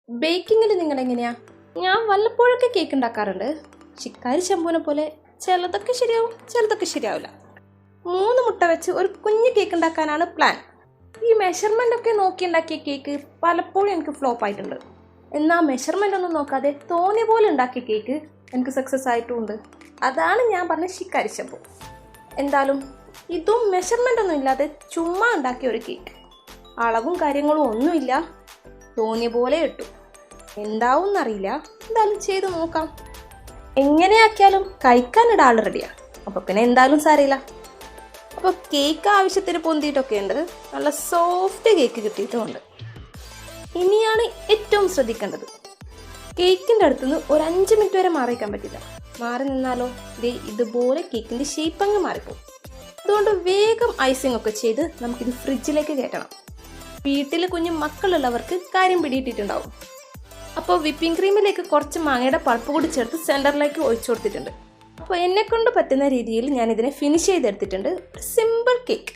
ബേക്കിങ്ങിൽ നിങ്ങൾ എങ്ങനെയാ? ഞാൻ വല്ലപ്പോഴൊക്കെ കേക്ക് ഉണ്ടാക്കാറുണ്ട്. ശിക്കാരി ശംഭുവിനെ പോലെ ചിലതൊക്കെ ശരിയാവും, ചിലതൊക്കെ ശരിയാവില്ല. 3 മുട്ട വെച്ച് ഒരു കുഞ്ഞു കേക്ക് ഉണ്ടാക്കാനാണ് പ്ലാൻ. ഈ മെഷർമെൻ്റ് ഒക്കെ നോക്കി ഉണ്ടാക്കിയ കേക്ക് പലപ്പോഴും എനിക്ക് ഫ്ലോപ്പ് ആയിട്ടുണ്ട്. എന്നാൽ മെഷർമെൻ്റ് ഒന്നും നോക്കാതെ തോന്നിയ പോലെ ഉണ്ടാക്കിയ കേക്ക് എനിക്ക് സക്സസ് ആയിട്ടുമുണ്ട്. അതാണ് ഞാൻ പറഞ്ഞ ശിക്കാരി ശംഭു. എന്തായാലും ഇതും മെഷർമെൻ്റ് ഒന്നും ഇല്ലാതെ ചുമ്മാ ഉണ്ടാക്കിയ ഒരു കേക്ക്. അളവും കാര്യങ്ങളും ഒന്നുമില്ല, തോന്നിയ പോലെ ഇട്ടു. എന്താവും എന്നറിയില്ല, എന്തായാലും ചെയ്ത് നോക്കാം. എങ്ങനെയാക്കിയാലും കഴിക്കാനിട ആൾ റെഡിയാ, അപ്പോൾ പിന്നെ എന്തായാലും സാരമില്ല. അപ്പോൾ കേക്ക് ആവശ്യത്തിന് പൊന്തിയിട്ടൊക്കെ ഉണ്ട്, നല്ല സോഫ്റ്റ് കേക്ക് കിട്ടിയിട്ടുമുണ്ട്. ഇനിയാണ് ഏറ്റവും ശ്രദ്ധിക്കേണ്ടത്, കേക്കിൻ്റെ അടുത്തുനിന്ന് ഒരു 5 മിനിറ്റ് വരെ മാറിക്കാൻ പറ്റില്ല. മാറി നിന്നാലോ ഇതുപോലെ കേക്കിൻ്റെ ഷേപ്പ് അങ്ങ് മാറിപ്പോകും. അതുകൊണ്ട് വേഗം ഐസിംഗ് ഒക്കെ ചെയ്ത് നമുക്കിത് ഫ്രിഡ്ജിലേക്ക് കയറ്റണം. വീട്ടിൽ കുഞ്ഞു മക്കളുള്ളവർക്ക് കാര്യം പിടിയിട്ടിട്ടുണ്ടാവും. അപ്പോൾ വിപ്പിംഗ് ക്രീമിലേക്ക് കുറച്ച് മാങ്ങയുടെ പൾപ്പ് കൂടി ചേർത്ത് സെൻറ്ററിലേക്ക് ഒഴിച്ചു കൊടുത്തിട്ടുണ്ട്. അപ്പോൾ എന്നെക്കൊണ്ട് പറ്റുന്ന രീതിയിൽ ഞാൻ ഇതിനെ ഫിനിഷ് ചെയ്തെടുത്തിട്ടുണ്ട്. Simple cake.